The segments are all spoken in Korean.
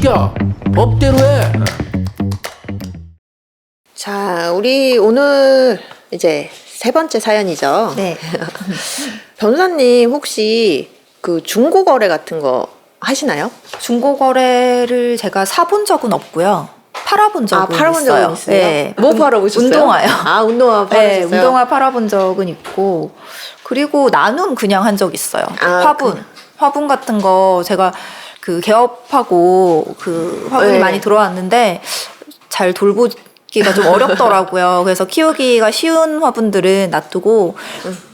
시켜. 법대로 해. 자, 우리 오늘 이제 세 번째 사연이죠. 네. 변호사님 혹시 그 중고거래 같은 거 하시나요? 중고거래를 제가 사본 적은 없고요. 팔아본 적은 팔아본 있어요. 적은 있어요? 네. 뭐 팔아보셨어요? 운동화요. 운동화 팔아보셨어요? 네, 운동화 팔아본 적은 있고, 그리고 나눔 그냥 한 적 있어요. 화분 같은 거 제가 그 개업하고 그 화분이 네. 많이 들어왔는데 잘 돌보기가 좀 어렵더라고요. 그래서 키우기가 쉬운 화분들은 놔두고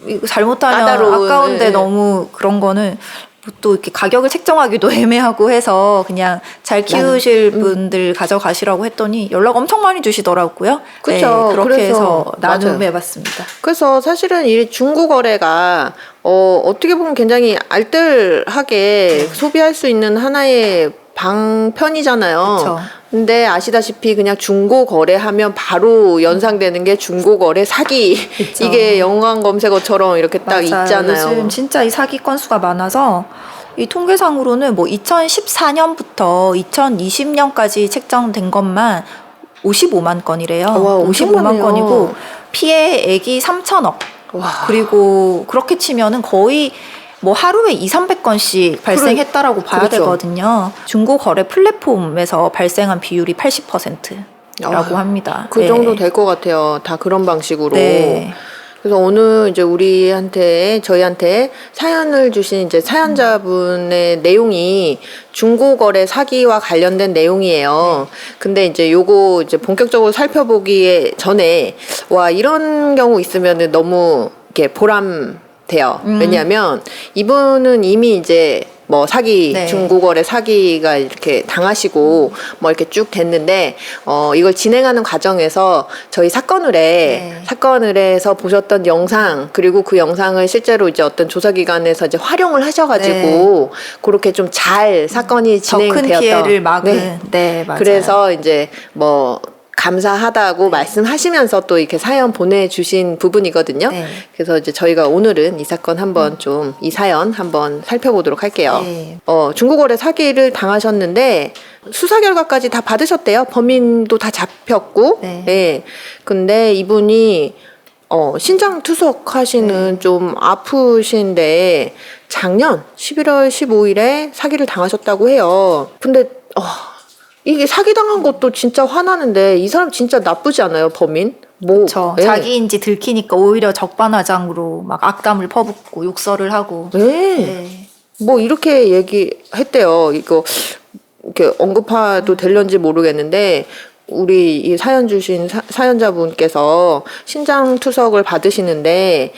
이거 잘못하면 까다로운, 아까운데 네. 너무 그런 거는 또 이렇게 가격을 책정하기도 애매하고 해서 그냥 잘 키우실 분들 가져가시라고 했더니 연락 엄청 많이 주시더라고요. 그쵸. 네, 그렇게 그래서 해서 맞아요. 나눔해봤습니다. 그래서 사실은 이 중고거래가 어떻게 보면 굉장히 알뜰하게 소비할 수 있는 하나의 방편이잖아요. 그쵸. 근데 아시다시피 그냥 중고거래하면 바로 연상되는 게 중고거래 사기. 그쵸. 이게 영광 검색어처럼 이렇게 딱 맞아요. 있잖아요. 요즘 진짜 이 사기 건수가 많아서 이 통계상으로는 뭐 2014년부터 2020년까지 책정된 것만 55만 건이래요. 와, 엄청 55만 많네요. 건이고 피해액이 3천억. 와. 그리고 그렇게 치면은 거의 뭐 하루에 200~300건씩 발생했다라고 봐야 그렇죠. 되거든요. 중고 거래 플랫폼에서 발생한 비율이 80%라고 합니다. 그 네. 정도 될 것 같아요. 다 그런 방식으로. 네. 그래서 오늘 이제 저희한테 사연을 주신 이제 사연자분의 내용이 중고거래 사기와 관련된 내용이에요. 근데 이제 요거 이제 본격적으로 살펴보기 전에 이런 경우 있으면은 너무 이렇게 보람돼요. 왜냐하면 이분은 이미 이제 뭐 사기, 네. 중고거래 사기가 이렇게 당하시고 뭐 이렇게 쭉 됐는데 이걸 진행하는 과정에서 저희 사건을 해서 보셨던 영상, 그리고 그 영상을 실제로 이제 어떤 조사기관에서 이제 활용을 하셔가지고 그렇게 좀 잘 사건이 더 큰 진행되었던. 피해를 막은. 네. 네, 맞아요. 그래서 이제 뭐 감사하다고 말씀하시면서 또 이렇게 사연 보내주신 부분이거든요. 네. 그래서 이제 저희가 오늘은 이 사건 한번 이 사연 한번 살펴보도록 할게요. 네. 중고거래 사기를 당하셨는데 수사 결과까지 다 받으셨대요. 범인도 다 잡혔고. 네. 네. 근데 이분이 신장 투석하시는 좀 아프신데 작년 11월 15일에 사기를 당하셨다고 해요. 근데 이게 사기당한 것도 진짜 화나는데 이 사람 진짜 나쁘지 않아요, 범인? 그렇죠. 예. 자기인지 들키니까 오히려 적반하장으로 막 악담을 퍼붓고 욕설을 하고. 네. 네. 뭐 이렇게 얘기했대요. 이거 이렇게 언급해도 될런지 모르겠는데 우리 이 사연 주신 사연자분께서 신장 투석을 받으시는데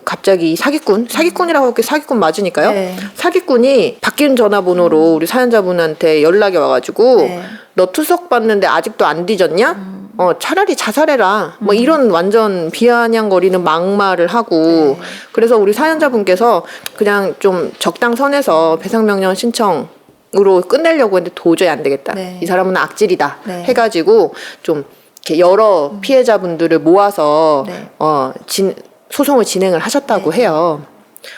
갑자기 이 사기꾼이라고 할게 사기꾼 맞으니까요. 네. 사기꾼이 바뀐 전화번호로 우리 사연자분한테 연락이 와가지고 네. 너 투석 받는데 아직도 안 뒤졌냐? 차라리 자살해라. 뭐 이런 완전 비아냥거리는 막말을 하고 그래서 우리 사연자분께서 그냥 좀 적당선에서 배상명령 신청 으로 끝내려고 했는데 도저히 안 되겠다. 네. 이 사람은 악질이다. 네. 해가지고 좀 이렇게 여러 피해자분들을 모아서 네. 소송을 진행을 하셨다고 해요.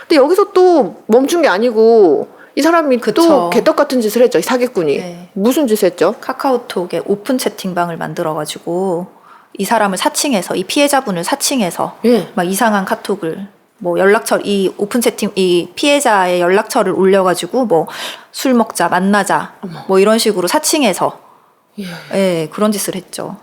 근데 여기서 또 멈춘 게 아니고 이 사람이 또 그쵸. 개떡 같은 짓을 했죠. 이 사기꾼이. 네. 무슨 짓을 했죠? 카카오톡에 오픈 채팅방을 만들어가지고 이 사람을 사칭해서 이 피해자분을 사칭해서 예. 막 이상한 카톡을 뭐 이 오픈 채팅 이 피해자의 연락처를 올려가지고 뭐 술 먹자 만나자 뭐 이런 식으로 사칭해서 예, 그런 짓을 했죠.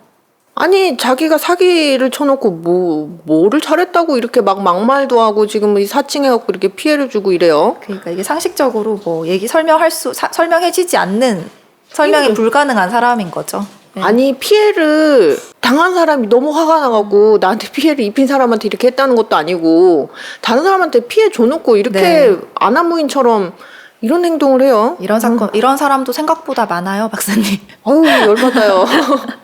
아니 자기가 사기를 쳐놓고 뭐를 잘했다고 이렇게 막 막말도 하고 지금 이 사칭해갖고 이렇게 피해를 주고 이래요. 그러니까 이게 상식적으로 뭐 설명해지지 않는 설명이 불가능한 사람인 거죠. 네. 아니 피해를 당한 사람이 너무 화가 나갖고 나한테 피해를 입힌 사람한테 이렇게 했다는 것도 아니고 다른 사람한테 피해 줘놓고 이렇게 네. 아나무인처럼 이런 행동을 해요. 이런 사람도 생각보다 많아요, 박사님. 어우 열받아요.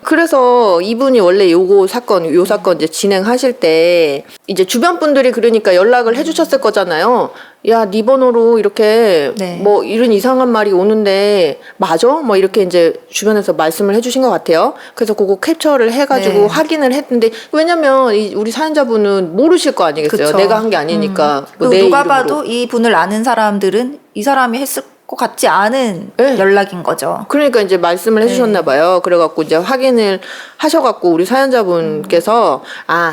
그래서 이분이 원래 요 사건 이제 진행하실 때 이제 주변 분들이 그러니까 연락을 해주셨을 거잖아요. 야, 네 번호로 이렇게 네. 뭐 이런 이상한 말이 오는데 맞아? 뭐 이렇게 이제 주변에서 말씀을 해주신 것 같아요. 그래서 그거 캡처를 해가지고 네. 확인을 했는데 왜냐면 우리 사연자분은 모르실 거 아니겠어요. 그쵸. 내가 한 게 아니니까. 뭐 그리고 내 누가 이름으로. 봐도 이 분을 아는 사람들은 이 사람이 했을 것 같지 않은 네. 연락인 거죠. 그러니까 이제 말씀을 해주셨나 봐요. 그래갖고 이제 확인을 하셔갖고 우리 사연자분께서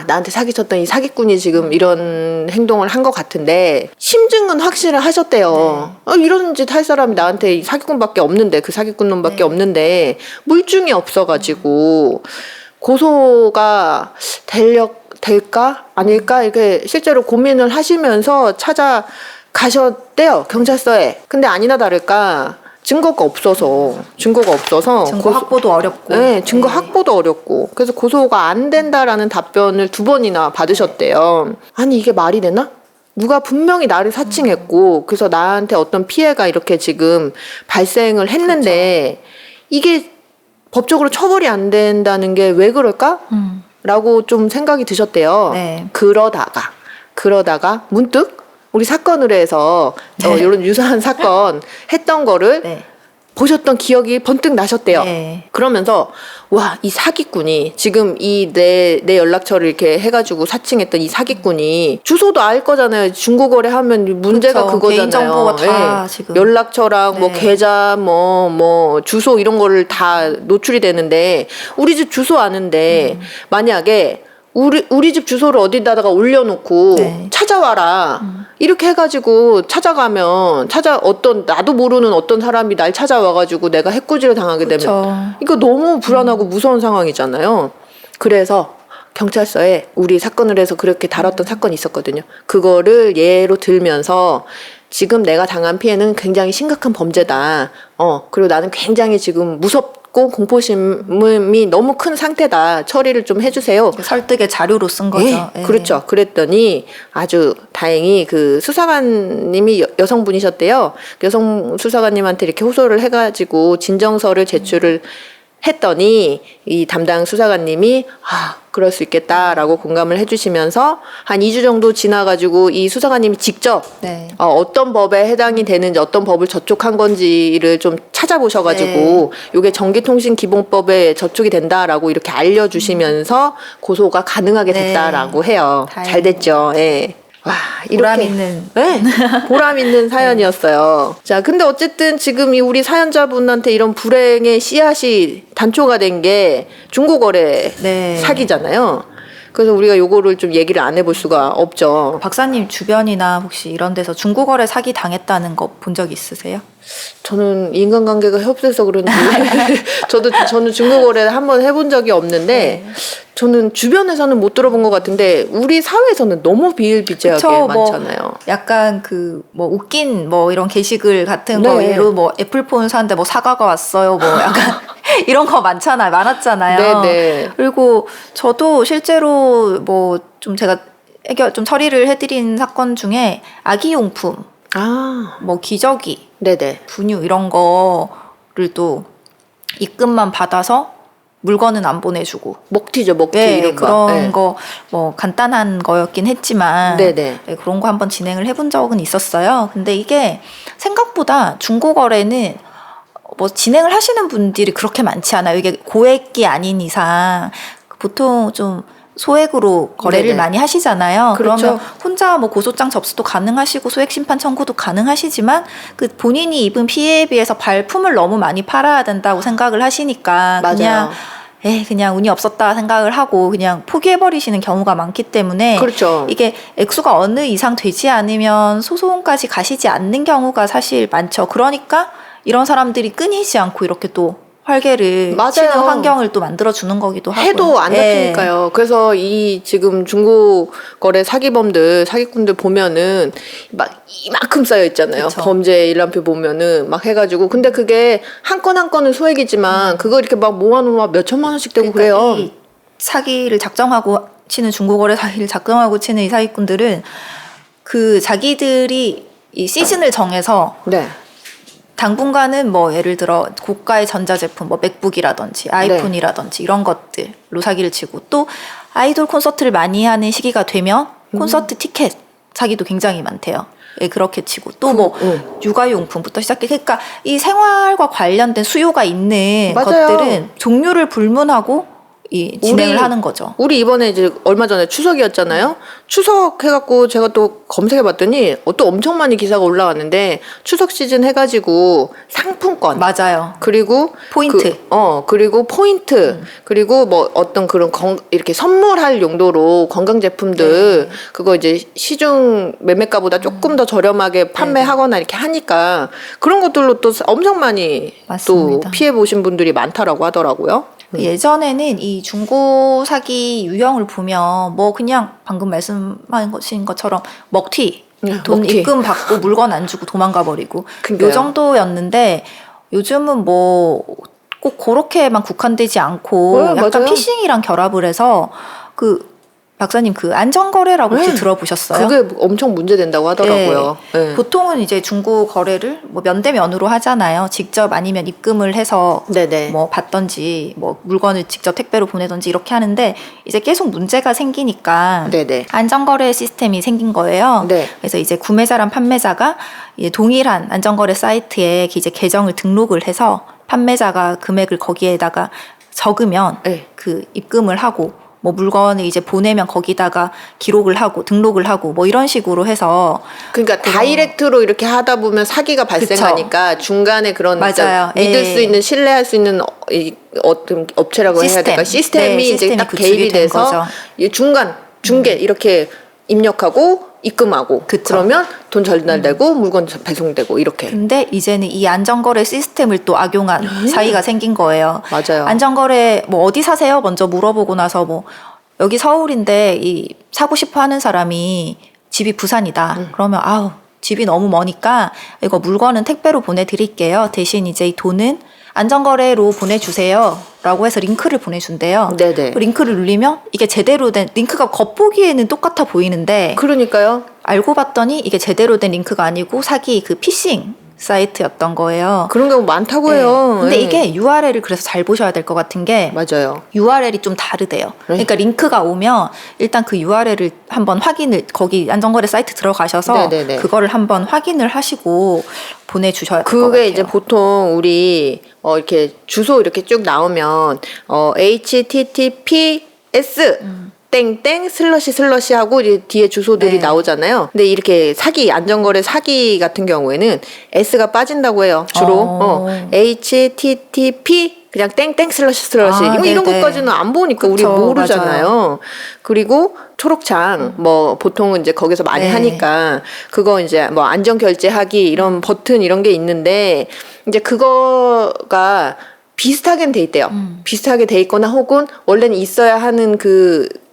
나한테 사기쳤던 이 사기꾼이 지금 이런 행동을 한 것 같은데 심증은 확실히 하셨대요. 이런 짓 할 사람이 나한테 이 사기꾼밖에 없는데 그 사기꾼 놈밖에 없는데 물증이 없어가지고 고소가 될까 아닐까 이렇게 실제로 고민을 하시면서 찾아가셨대요, 경찰서에. 근데 아니나 다를까 증거가 없어서 증거 확보도 어렵고. 네, 증거 확보도 어렵고. 그래서 고소가 안 된다라는 답변을 2번이나 받으셨대요. 아니 이게 말이 되나? 누가 분명히 나를 사칭했고 그래서 나한테 어떤 피해가 이렇게 지금 발생을 했는데 이게 법적으로 처벌이 안 된다는 게 왜 그럴까? 라고 좀 생각이 드셨대요. 네. 그러다가 문득 우리 사건을 해서 이런 유사한 사건 했던 거를 네. 보셨던 기억이 번뜩 나셨대요. 네. 그러면서 와, 이 사기꾼이 지금 이 내 연락처를 이렇게 해가지고 사칭했던 이 사기꾼이 주소도 알 거잖아요. 중고거래 하면 문제가 그렇죠. 그거잖아요. 개인정보가 다 지금. 연락처랑 뭐 네. 계좌 뭐 주소 이런 거를 다 노출이 되는데 우리 집 주소 아는데 만약에 우리 집 주소를 어디다가 올려놓고 네. 찾아와라. 이렇게 해가지고 찾아가면 나도 모르는 어떤 사람이 날 찾아와가지고 내가 해코지를 당하게 되면 그렇죠. 이거 너무 불안하고 무서운 상황이잖아요. 그래서 경찰서에 우리 사건을 해서 그렇게 다뤘던 사건이 있었거든요. 그거를 예로 들면서 지금 내가 당한 피해는 굉장히 심각한 범죄다. 그리고 나는 굉장히 지금 무섭고 공포심이 너무 큰 상태다. 처리를 좀 해주세요. 설득의 자료로 쓴 거죠. 네, 그렇죠. 그랬더니 아주 다행히 그 수사관님이 여성분이셨대요. 여성 수사관님한테 이렇게 호소를 해가지고 진정서를 제출을 했더니 이 담당 수사관님이 그럴 수 있겠다라고 공감을 해주시면서 한 2주 정도 지나가지고 이 수사관님이 직접 네. 어떤 법에 해당이 되는지 어떤 법을 저촉한 건지를 좀 찾아보셔가지고 요게 전기통신기본법에 저촉이 된다라고 이렇게 알려주시면서 고소가 가능하게 됐다라고 해요. 다행이네요. 잘 됐죠. 예. 와, 보람 이렇게 있는. 네, 보람 있는 사연이었어요. 자, 근데 어쨌든 지금 이 우리 사연자분한테 이런 불행의 씨앗이 단초가 된 게 중고거래 네. 사기잖아요. 그래서 우리가 요거를 좀 얘기를 안 해볼 수가 없죠. 박사님 주변이나 혹시 이런 데서 중고거래 사기 당했다는 거 본 적 있으세요? 저는 인간관계가 협소해서 그런지 저는 중고거래 한번 해본 적이 없는데 저는 주변에서는 못 들어본 것 같은데 우리 사회에서는 너무 비일비재하게 그쵸, 많잖아요. 약간 웃긴 이런 게시글 같은 네. 거 예로 애플폰 사는데 사과가 왔어요. 약간 이런 거 많았잖아요. 네네. 그리고 저도 실제로 제가 좀 처리를 해드린 사건 중에 아기용품, 기저귀, 네네. 분유 이런 거를 또 입금만 받아서 물건은 안 보내주고 먹튀죠, 먹튀 네, 이런 거. 그런 네. 거 간단한 거였긴 했지만 네네. 네, 그런 거 한번 진행을 해본 적은 있었어요. 근데 이게 생각보다 중고거래는 진행을 하시는 분들이 그렇게 많지 않아요. 이게 고액이 아닌 이상 보통 좀 소액으로 거래를 네네. 많이 하시잖아요. 그렇죠. 그러면 혼자 고소장 접수도 가능하시고 소액 심판 청구도 가능하시지만 그 본인이 입은 피해에 비해서 발품을 너무 많이 팔아야 된다고 생각을 하시니까 맞아요. 그냥 운이 없었다 생각을 하고 그냥 포기해버리시는 경우가 많기 때문에 그렇죠. 이게 액수가 어느 이상 되지 않으면 소송까지 가시지 않는 경우가 사실 많죠. 그러니까 이런 사람들이 끊이지 않고 이렇게 또 활개를 맞아요. 치는 환경을 또 만들어주는 거기도 하고요. 해도 안 잡히니까요. 그래서 이 지금 중고거래 사기꾼들 보면은 막 이만큼 쌓여 있잖아요. 그쵸. 범죄 일람표 보면은 막 해가지고 근데 그게 한 건 한 건은 소액이지만 그거 이렇게 막 모아놓으면 몇 천만 원씩 되고 그러니까 그래요. 이 사기를 작정하고 치는 중고거래 사기를 작정하고 치는 이 사기꾼들은 그 자기들이 이 시즌을 정해서 네. 당분간은 예를 들어 고가의 전자제품 맥북이라든지 아이폰이라든지 이런 것들로 사기를 치고 또 아이돌 콘서트를 많이 하는 시기가 되면 콘서트 티켓 사기도 굉장히 많대요. 예, 그렇게 치고 또 육아용품부터 시작해 그러니까 이 생활과 관련된 수요가 있는 맞아요. 것들은 종류를 불문하고 진행을 하는 거죠. 우리 이번에 이제 얼마 전에 추석이었잖아요. 추석 해갖고 제가 또 검색해봤더니 또 엄청 많이 기사가 올라왔는데 추석 시즌 해가지고 상품권 맞아요. 그리고 포인트. 그리고 포인트 그리고 뭐 어떤 그런 이렇게 선물할 용도로 건강 제품들 그거 이제 시중 매매가보다 조금 더 저렴하게 판매하거나 이렇게 하니까 그런 것들로 또 엄청 많이 맞습니다. 또 피해 보신 분들이 많다라고 하더라고요. 예전에는 이 중고 사기 유형을 보면 뭐 그냥 방금 말씀하신 것처럼 먹튀, 돈 먹튀. 입금 받고 물건 안 주고 도망가 버리고 그러니까요. 요 정도였는데 요즘은 뭐 꼭 그렇게만 국한되지 않고 네, 약간 맞아요. 피싱이랑 결합을 해서 박사님 안전거래라고 혹시 들어보셨어요? 그게 엄청 문제된다고 하더라고요. 네. 보통은 이제 중고 거래를 뭐 면대면으로 하잖아요. 직접 아니면 입금을 해서 네네. 뭐 받던지 뭐 물건을 직접 택배로 보내던지 이렇게 하는데 이제 계속 문제가 생기니까 네네. 안전거래 시스템이 생긴 거예요. 네. 그래서 이제 구매자랑 판매자가 이제 동일한 안전거래 사이트에 이제 계정을 등록을 해서 판매자가 금액을 거기에다가 적으면 네. 입금을 하고 뭐 물건을 이제 보내면 거기다가 기록을 하고 등록을 하고 뭐 이런 식으로 해서 그러니까 다이렉트로 이렇게 하다 보면 사기가 발생하니까 중간에 그런 맞아요. 믿을 수 있는 신뢰할 수 있는 어떤 업체라고 해야 될까 시스템이 이제 시스템이 딱 구축이 개입이 된 돼서 거죠. 이 중개 이렇게 입력하고 입금하고 그쵸. 그러면 돈 전달되고 물건 배송되고 이렇게. 근데 이제는 이 안전거래 시스템을 또 악용한 사기가 생긴 거예요. 맞아요. 안전거래 뭐 어디 사세요? 먼저 물어보고 나서 뭐 여기 서울인데 사고 싶어 하는 사람이 집이 부산이다. 그러면 집이 너무 머니까 이거 물건은 택배로 보내드릴게요. 대신 이제 이 돈은 안전거래로 보내주세요. 라고 해서 링크를 보내준대요. 네네. 그 링크를 누르면 이게 제대로 된 링크가 겉보기에는 똑같아 보이는데 그러니까요. 알고 봤더니 이게 제대로 된 링크가 아니고 사기 피싱 사이트였던 거예요. 그런 경우 많다고 네. 해요. 근데 네. 이게 URL을 그래서 잘 보셔야 될 것 같은 게 맞아요. URL이 좀 다르대요. 네. 그러니까 링크가 오면 일단 그 URL을 한번 거기 안전거래 사이트 들어가셔서 네네네. 그거를 한번 확인을 하시고 보내주셔야 될 것 같아요. 그게 이제 보통 우리 이렇게 주소 이렇게 쭉 나오면 https 땡땡 슬러시 하고 이제 뒤에 주소들이 네. 나오잖아요. 근데 이렇게 안전거래 사기 같은 경우에는 S가 빠진다고 해요. 주로 http 그냥 땡땡 슬러시 이런 네네. 것까지는 안 보니까 우리 그쵸, 모르잖아요. 맞아요. 그리고 초록창 뭐 보통은 이제 거기서 많이 네. 하니까 그거 이제 뭐 안전 결제하기 이런 버튼 이런 게 있는데 이제 그거가 비슷하게 돼 있대요. 비슷하게 돼 있거나 혹은 원래는 있어야 하는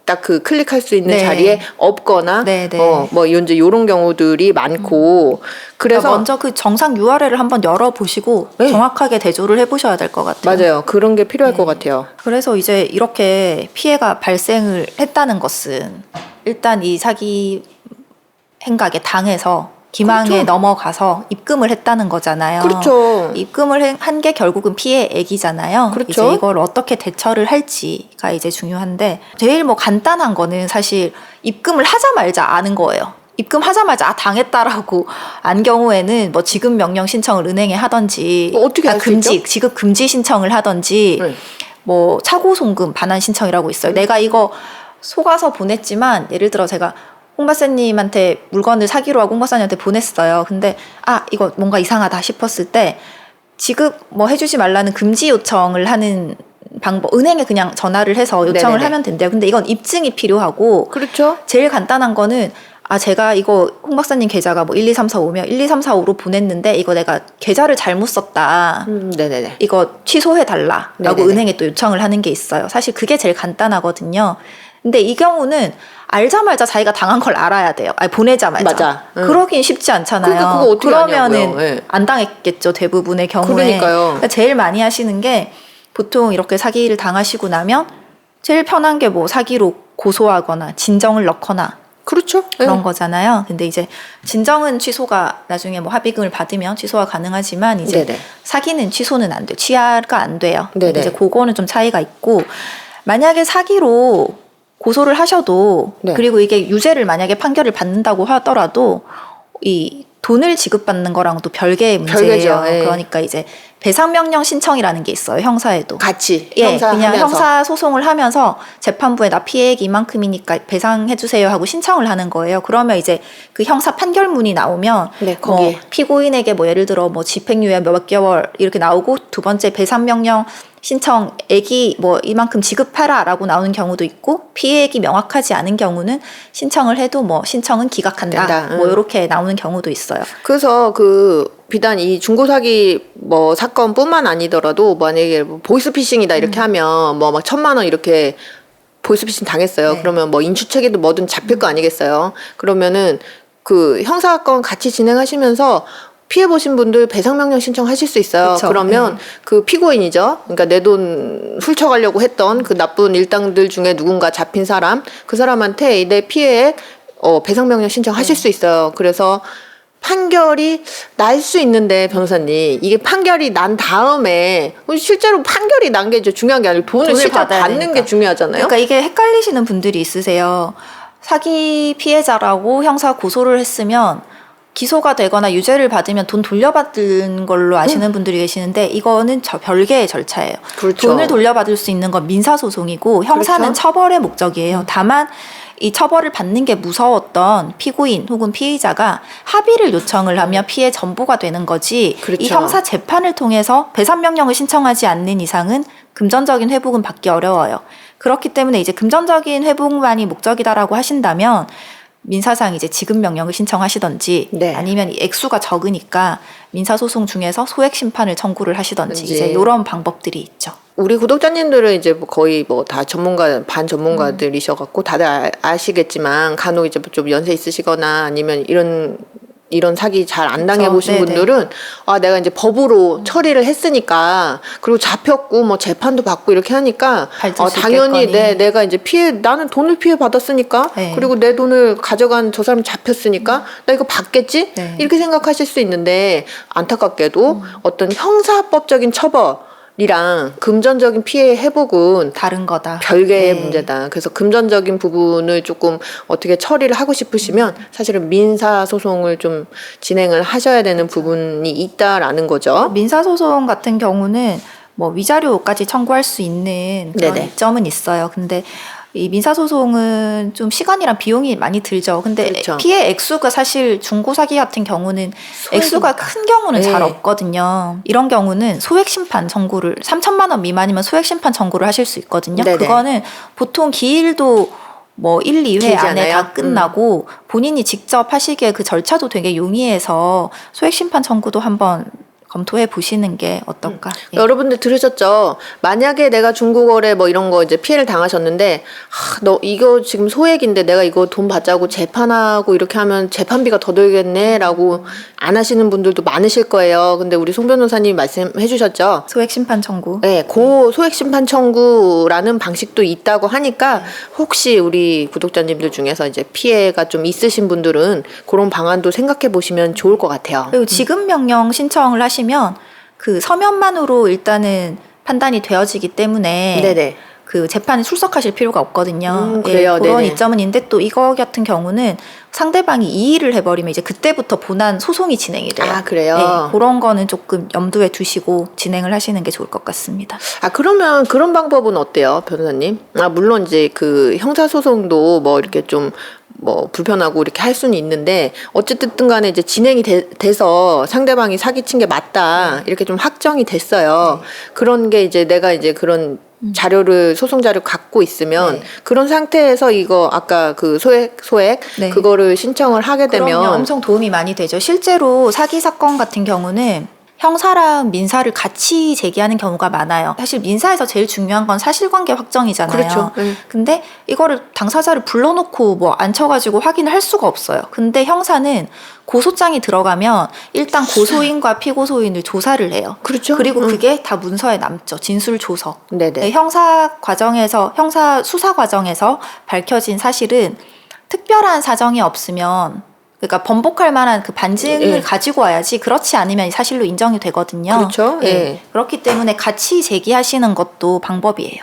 딱 클릭할 수 있는 네. 자리에 없거나 네, 네. 뭐 이제 요런 경우들이 많고 그래서 그러니까 먼저 그 정상 URL을 한번 열어보시고 네. 정확하게 대조를 해보셔야 될 것 같아요. 맞아요. 그런 게 필요할 것 같아요. 그래서 이제 이렇게 피해가 발생을 했다는 것은 일단 이 사기 행각에 당해서 기망에 그렇죠. 넘어가서 입금을 했다는 거잖아요. 그렇죠. 입금을 한 게 결국은 피해액이잖아요. 그렇죠. 이제 이걸 어떻게 대처를 할지가 이제 중요한데 제일 뭐 간단한 거는 사실 입금을 하자마자 아는 거예요. 입금하자마자 당했다라고 안 경우에는 뭐 지급 명령 신청을 은행에 하던지 어떻게 할 수 있죠? 지급 금지 신청을 하던지 네. 뭐 차고 송금 반환 신청이라고 있어요. 내가 이거 속아서 보냈지만 예를 들어 제가 홍 박사님한테 물건을 사기로 하고 홍 박사님한테 보냈어요. 근데 이거 뭔가 이상하다 싶었을 때 지급 뭐 해주지 말라는 금지 요청을 하는 방법, 은행에 그냥 전화를 해서 요청을 네네네. 하면 된대요. 근데 이건 입증이 필요하고 그렇죠. 제일 간단한 거는 제가 이거 홍 박사님 계좌가 뭐 1, 2, 3, 4, 5면 1, 2, 3, 4, 5로 보냈는데 이거 내가 계좌를 잘못 썼다. 네네네. 이거 취소해달라라고 네네네. 은행에 또 요청을 하는 게 있어요. 사실 그게 제일 간단하거든요. 근데 이 경우는 알자마자 자기가 당한 걸 알아야 돼요. 보내자마자. 맞아. 응. 그러긴 쉽지 않잖아요. 그러니까 그거 어떻게 그러면은 하냐고요. 예. 안 당했겠죠. 대부분의 경우에. 그러니까요. 그러니까 제일 많이 하시는 게 보통 이렇게 사기를 당하시고 나면 제일 편한 게 뭐 사기로 고소하거나 진정을 넣거나 그렇죠. 그런 네. 거잖아요. 근데 이제 진정은 취소가 나중에 뭐 합의금을 받으면 취소가 가능하지만 이제 네네. 사기는 취소는 안 돼요. 취하가 안 돼요. 네네. 이제 그거는 좀 차이가 있고 만약에 사기로 고소를 하셔도 네. 그리고 이게 유죄를 만약에 판결을 받는다고 하더라도 이 돈을 지급받는 거랑 또 별개의 문제예요. 별개죠. 예. 그러니까 이제 배상명령 신청이라는 게 있어요. 형사에도. 같이 그냥 형사하면서. 형사 소송을 하면서 재판부에 나 피해액 이만큼이니까 배상해 주세요 하고 신청을 하는 거예요. 그러면 이제 그 형사 판결문이 나오면 네, 뭐 거기에. 피고인에게 뭐 예를 들어 뭐 집행유예 몇 개월 이렇게 나오고 두 번째 배상명령 신청액이 뭐 이만큼 지급하라라고 나오는 경우도 있고 피해액이 명확하지 않은 경우는 신청을 해도 뭐 신청은 기각한다. 된다. 뭐 이렇게 나오는 경우도 있어요. 그래서 비단 이 중고 사기 뭐 사건뿐만 아니더라도 만약에 뭐 보이스피싱이다 이렇게 하면 뭐 막 1,000만 원 이렇게 보이스피싱 당했어요. 네. 그러면 뭐 인추책에도 뭐든 잡힐 거 아니겠어요. 그러면은 그 형사건 같이 진행하시면서 피해 보신 분들 배상명령 신청하실 수 있어요. 그쵸. 그러면 그 피고인이죠. 그러니까 내 돈 훔쳐가려고 했던 그 나쁜 일당들 중에 누군가 잡힌 사람, 그 사람한테 내 피해액 배상명령 신청하실 수 있어요. 그래서 판결이 날 수 있는데 변호사님 이게 판결이 난 다음에 실제로 판결이 난 게 중요한 게 아니고 돈을 실제 받는 되니까. 게 중요하잖아요. 그러니까 이게 헷갈리시는 분들이 있으세요. 사기 피해자라고 형사 고소를 했으면 기소가 되거나 유죄를 받으면 돈 돌려받은 걸로 아시는 분들이 계시는데 이거는 별개의 절차예요. 그렇죠. 돈을 돌려받을 수 있는 건 민사소송이고 형사는 그렇죠. 처벌의 목적이에요. 다만 이 처벌을 받는 게 무서웠던 피고인 혹은 피의자가 합의를 요청을 하면 피해 전부가 되는 거지. 그렇죠. 이 형사 재판을 통해서 배상명령을 신청하지 않는 이상은 금전적인 회복은 받기 어려워요. 그렇기 때문에 이제 금전적인 회복만이 목적이다라고 하신다면 민사상 이제 지급 명령을 신청하시던지 네. 아니면 이 액수가 적으니까 민사소송 중에서 소액 심판을 청구를 하시던지 그런지. 이제 이런 방법들이 있죠. 우리 구독자님들은 이제 뭐 거의 뭐 다 반 전문가들이셔갖고 다들 아시겠지만 간혹 이제 좀 연세 있으시거나 아니면 이런 사기 잘 안 당해보신 네네. 분들은 내가 이제 법으로 처리를 했으니까 그리고 잡혔고 뭐 재판도 받고 이렇게 하니까 발전 수 당연히 있겠거니. 내가 이제 나는 돈을 피해 받았으니까 네. 그리고 내 돈을 가져간 저 사람 잡혔으니까 나 이거 받겠지 네. 이렇게 생각하실 수 있는데 안타깝게도 어떤 형사법적인 처벌이랑 금전적인 피해 회복은 다른 거다. 별개의 네. 문제다. 그래서 금전적인 부분을 조금 어떻게 처리를 하고 싶으시면 사실은 민사 소송을 좀 진행을 하셔야 되는 부분이 있다라는 거죠. 민사소송 같은 경우는 뭐 위자료까지 청구할 수 있는 그런 네네. 이점은 있어요. 근데 이 민사소송은 좀 시간이랑 비용이 많이 들죠. 근데 그렇죠. 피해 액수가 사실 중고사기 같은 경우는 액수가 큰 경우는 네. 잘 없거든요. 이런 경우는 소액심판 청구를 3,000만 원 미만이면 소액심판 청구를 하실 수 있거든요. 네네. 그거는 보통 기일도 뭐 1, 2회 길지 안에 않아요? 다 끝나고 본인이 직접 하시기에 그 절차도 되게 용이해서 소액심판 청구도 한번 검토해 보시는 게 어떨까? 예. 여러분들 들으셨죠? 만약에 내가 중고거래 뭐 이런 거 이제 피해를 당하셨는데, 너 이거 지금 소액인데 내가 이거 돈 받자고 재판하고 이렇게 하면 재판비가 더 들겠네 라고 안 하시는 분들도 많으실 거예요. 근데 우리 송 변호사님이 말씀해 주셨죠? 소액심판 청구. 네, 소액심판 청구라는 방식도 있다고 하니까 혹시 우리 구독자님들 중에서 이제 피해가 좀 있으신 분들은 그런 방안도 생각해 보시면 좋을 것 같아요. 그리고 지급 명령 신청을 하시면 그 서면만으로 일단은 판단이 되어지기 때문에 네네. 그 재판에 출석하실 필요가 없거든요. 그래요. 그런 네네. 이점은 있는데 또 이거 같은 경우는 상대방이 이의를 해버리면 이제 그때부터 본안 소송이 진행이 돼요. 아, 그래요? 네, 그런 거는 조금 염두에 두시고 진행을 하시는 게 좋을 것 같습니다. 그러면 그런 방법은 어때요, 변호사님? 물론 이제 그 형사소송도 뭐 이렇게 좀 뭐 불편하고 이렇게 할 수는 있는데 어쨌든 간에 이제 진행이 돼서 상대방이 사기친 게 맞다 이렇게 좀 확정이 됐어요. 그런 게 이제 내가 이제 그런 소송 자료를 갖고 있으면 네. 그런 상태에서 이거 아까 그 소액 네. 그거를 신청을 하게 되면 그럼요. 엄청 도움이 많이 되죠. 실제로 사기 사건 같은 경우는 형사랑 민사를 같이 제기하는 경우가 많아요. 사실 민사에서 제일 중요한 건 사실관계 확정이잖아요. 그렇죠. 근데 이거를 당사자를 불러놓고 뭐 앉혀가지고 확인을 할 수가 없어요. 근데 형사는 고소장이 들어가면 일단 고소인과 피고소인을 조사를 해요. 그렇죠. 그리고 그게 다 문서에 남죠. 진술 조서. 네네. 형사 수사 과정에서 밝혀진 사실은 특별한 사정이 없으면 그러니까 번복할 만한 그 반증을 예. 가지고 와야지 그렇지 않으면 사실로 인정이 되거든요. 그렇죠. 예. 예. 그렇기 때문에 같이 제기하시는 것도 방법이에요.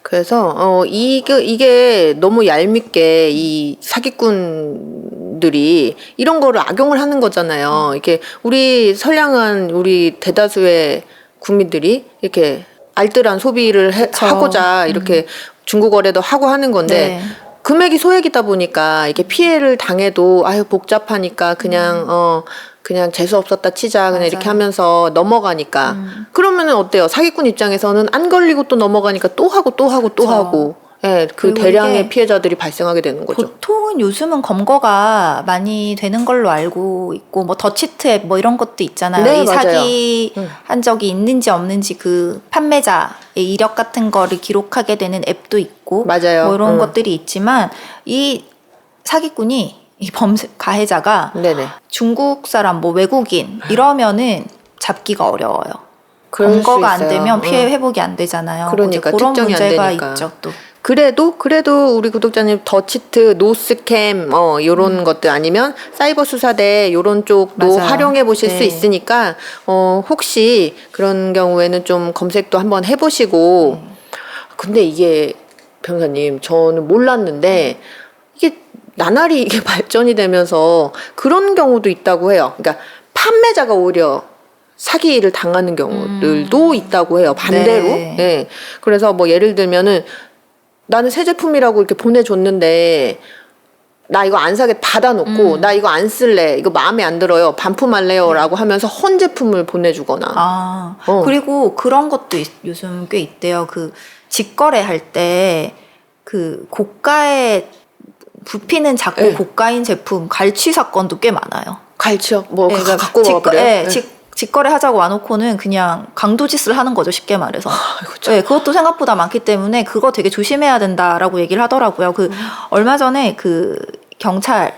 그래서 이게 너무 얄밉게 이 사기꾼들이 정보들이 이런 거를 악용을 하는 거잖아요. 이렇게 우리 선량한 우리 대다수의 국민들이 이렇게 알뜰한 소비를 하고자 이렇게 중고거래도 하고 하는 건데 네. 금액이 소액이다 보니까 이게 피해를 당해도 아유 복잡하니까 그냥 재수 없었다 치자 그냥 이렇게 하면서 넘어가니까 그러면은 어때요? 사기꾼 입장에서는 안 걸리고 또 넘어가니까 또 하고 또 하고 또 하고 예, 그 그리고 대량의 이게 피해자들이 발생하게 되는 거죠. 보통은 요즘은 검거가 많이 되는 걸로 알고 있고 뭐 더치트 앱 뭐 이런 것도 있잖아요. 네, 이 맞아요. 사기 한 적이 있는지 없는지 그 판매자의 이력 같은 거를 기록하게 되는 앱도 있고 맞아요. 뭐 이런 것들이 있지만 이 사기꾼이 이 가해자가 네네. 중국 사람 뭐 외국인 이러면은 잡기가 어려워요. 그럴 수 검거가 안 있어요. 되면 피해 회복이 안 되잖아요. 그러니까 이제 그런 특정이 안 문제가 되니까. 있죠 또. 그래도 우리 구독자님 더치트, 노스캠 요런 것들 아니면 사이버 수사대 요런 쪽도 맞아요. 활용해 보실 수 네. 있으니까 혹시 그런 경우에는 좀 검색도 한번 해 보시고 근데 이게 변호사님 저는 몰랐는데 이게 나날이 이게 발전이 되면서 그런 경우도 있다고 해요. 그러니까 판매자가 오히려 사기를 당하는 경우들도 있다고 해요. 반대로. 네. 예. 그래서 뭐 예를 들면은 나는 새 제품이라고 이렇게 보내줬는데 나 이거 안 사게 받아놓고 나 이거 안 쓸래 이거 마음에 안 들어요 반품할래요라고 하면서 헌 제품을 보내주거나 그리고 그런 것도 요즘 꽤 있대요. 그 직거래 할 때 그 고가의 부피는 작고 네. 고가인 제품 갈취 사건도 꽤 많아요. 갈치요 뭐 네, 그러니까 갖고 와버려요. 직거래 하자고 와놓고는 그냥 강도짓을 하는 거죠, 쉽게 말해서. 네, 그것도 생각보다 많기 때문에 그거 되게 조심해야 된다라고 얘기를 하더라고요. 얼마 전에 그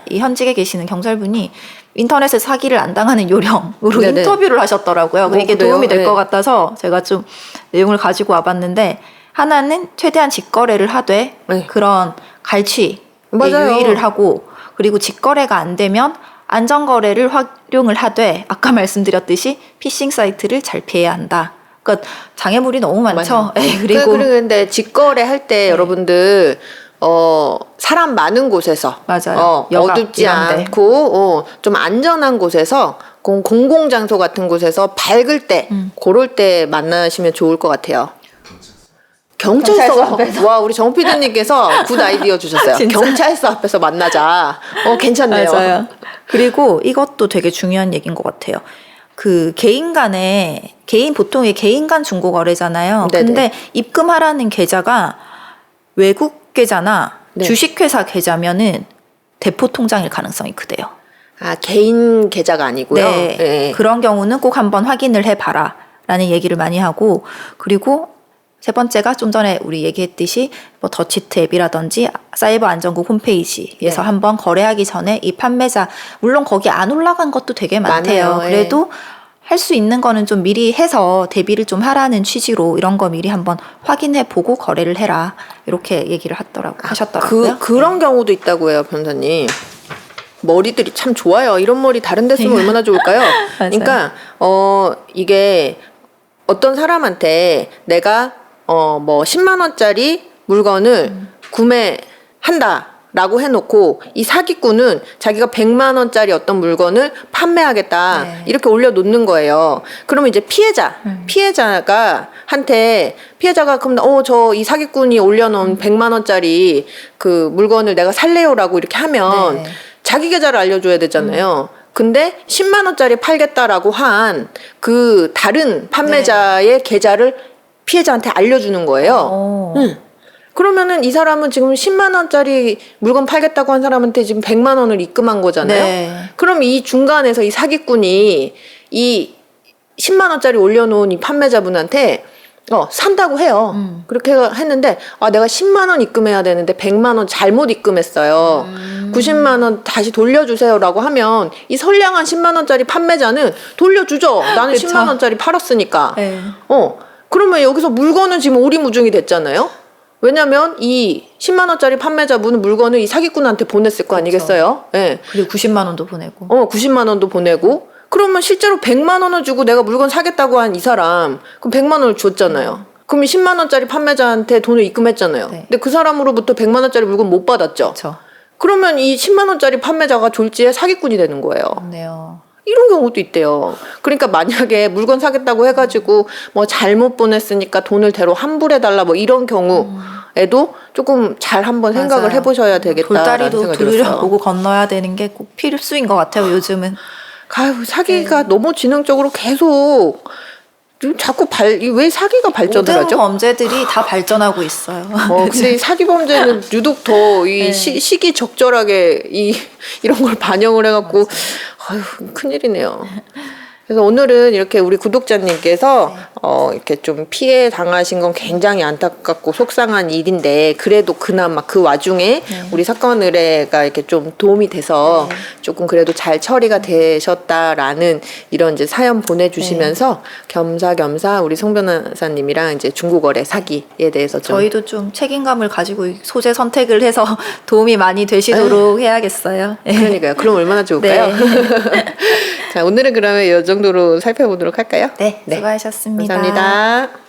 이 현직에 계시는 경찰분이 인터넷에 사기를 안 당하는 요령으로 네네. 인터뷰를 하셨더라고요. 이게 그래요? 도움이 될 것 네. 같아서 제가 좀 내용을 가지고 와봤는데 하나는 최대한 직거래를 하되 네. 그런 갈취에 맞아요. 유의를 하고 그리고 직거래가 안 되면 안전거래를 활용을 하되 아까 말씀드렸듯이 피싱 사이트를 잘 피해야 한다. 그러니까 장애물이 너무 많죠. 네, 그리고 근데 직거래 할 때 여러분들 사람 많은 곳에서 맞아요. 여가 어둡지 이런 데. 않고 좀 안전한 곳에서 공공장소 같은 곳에서 밝을 때 그럴 때 만나시면 좋을 것 같아요. 경찰서 와 우리 정 PD님께서 굿 아이디어 주셨어요. 진짜? 경찰서 앞에서 만나자. 괜찮네요. 맞아요. 그리고 이것도 되게 중요한 얘기인 것 같아요. 그 보통의 개인 간 중고 거래잖아요. 네네. 근데 입금하라는 계좌가 외국 계좌나 네. 주식회사 계좌면은 대포 통장일 가능성이 크대요. 아 개인 계좌가 아니고요. 네. 네. 그런 경우는 꼭 한번 확인을 해봐라 라는 얘기를 많이 하고 그리고 세 번째가 좀 전에 우리 얘기했듯이 뭐 더치트 앱이라든지 사이버 안전국 홈페이지에서 네. 한번 거래하기 전에 이 판매자 물론 거기 안 올라간 것도 되게 많대요. 많아요. 그래도 할 수 있는 거는 좀 미리 해서 대비를 좀 하라는 취지로 이런 거 미리 한번 확인해 보고 거래를 해라 이렇게 얘기를 하셨더라고요. 그런 경우도 있다고 해요, 변호사님. 머리들이 참 좋아요. 이런 머리 다른 데 쓰면 얼마나 좋을까요? 그러니까 이게 어떤 사람한테 내가 뭐 10만 원짜리 물건을 구매한다. 라고 해놓고 이 사기꾼은 자기가 100만 원짜리 어떤 물건을 판매하겠다 네. 이렇게 올려놓는 거예요. 그러면 이제 피해자가 그럼 저 이 사기꾼이 올려놓은 100만 원짜리 그 물건을 내가 살래요라고 이렇게 하면 네. 자기 계좌를 알려줘야 되잖아요. 근데 10만 원짜리 팔겠다라고 한 그 다른 판매자의 계좌를 피해자한테 알려주는 거예요. 그러면은 이 사람은 지금 10만 원짜리 물건 팔겠다고 한 사람한테 지금 100만 원을 입금한 거잖아요. 네. 그럼 이 중간에서 이 사기꾼이 이 10만 원짜리 올려놓은 이 판매자분한테 산다고 해요. 그렇게 했는데 내가 10만 원 입금해야 되는데 100만 원 잘못 입금했어요. 90만 원 다시 돌려주세요라고 하면 이 선량한 10만 원짜리 판매자는 돌려주죠. 나는 그쵸. 10만 원짜리 팔았으니까. 네. 그러면 여기서 물건은 지금 오리무중이 됐잖아요. 왜냐면 이 10만 원짜리 판매자분은 물건을 이 사기꾼한테 보냈을 거 아니겠어요? 예. 그리고 90만 원도 보내고. 90만 원도 보내고. 그러면 실제로 100만 원을 주고 내가 물건 사겠다고 한 이 사람, 그럼 100만 원을 줬잖아요. 그럼 이 10만 원짜리 판매자한테 돈을 입금했잖아요. 네. 근데 그 사람으로부터 100만 원짜리 물건 못 받았죠. 그렇죠. 그러면 이 10만 원짜리 판매자가 졸지에 사기꾼이 되는 거예요. 네요. 이런 경우도 있대요. 그러니까 만약에 물건 사겠다고 해가지고 뭐 잘못 보냈으니까 돈을 대로 환불해달라 뭐 이런 경우에도 조금 잘 한번 생각을 맞아요. 해보셔야 되겠다라는 돌다리도 생각이 들었어요. 들여보고 건너야 되는 게 꼭 필수인 것 같아요. 요즘은. 아유, 사기가 너무 지능적으로 계속 자꾸 왜 사기가 발전을 모든 하죠? 범죄들이 다 발전하고 있어요. 근데 이 사기 범죄는 유독 더 이 네. 시기 적절하게 이런 걸 반영을 해갖고 아유 큰일이네요. 그래서 오늘은 이렇게 우리 구독자님께서 이렇게 좀 피해 당하신 건 굉장히 안타깝고 속상한 일인데 그래도 그나마 그 와중에 우리 사건 의뢰가 이렇게 좀 도움이 돼서 조금 그래도 잘 처리가 되셨다라는 이런 이제 사연 보내주시면서 겸사겸사 우리 송 변호사님이랑 이제 중고거래 사기에 대해서 좀 저희도 좀 책임감을 가지고 소재 선택을 해서 도움이 많이 되시도록 해야겠어요. 그러니까요. 그럼 얼마나 좋을까요? 네. 자, 오늘은 그러면 이 정도로 살펴보도록 할까요? 네, 수고하셨습니다. 감사합니다.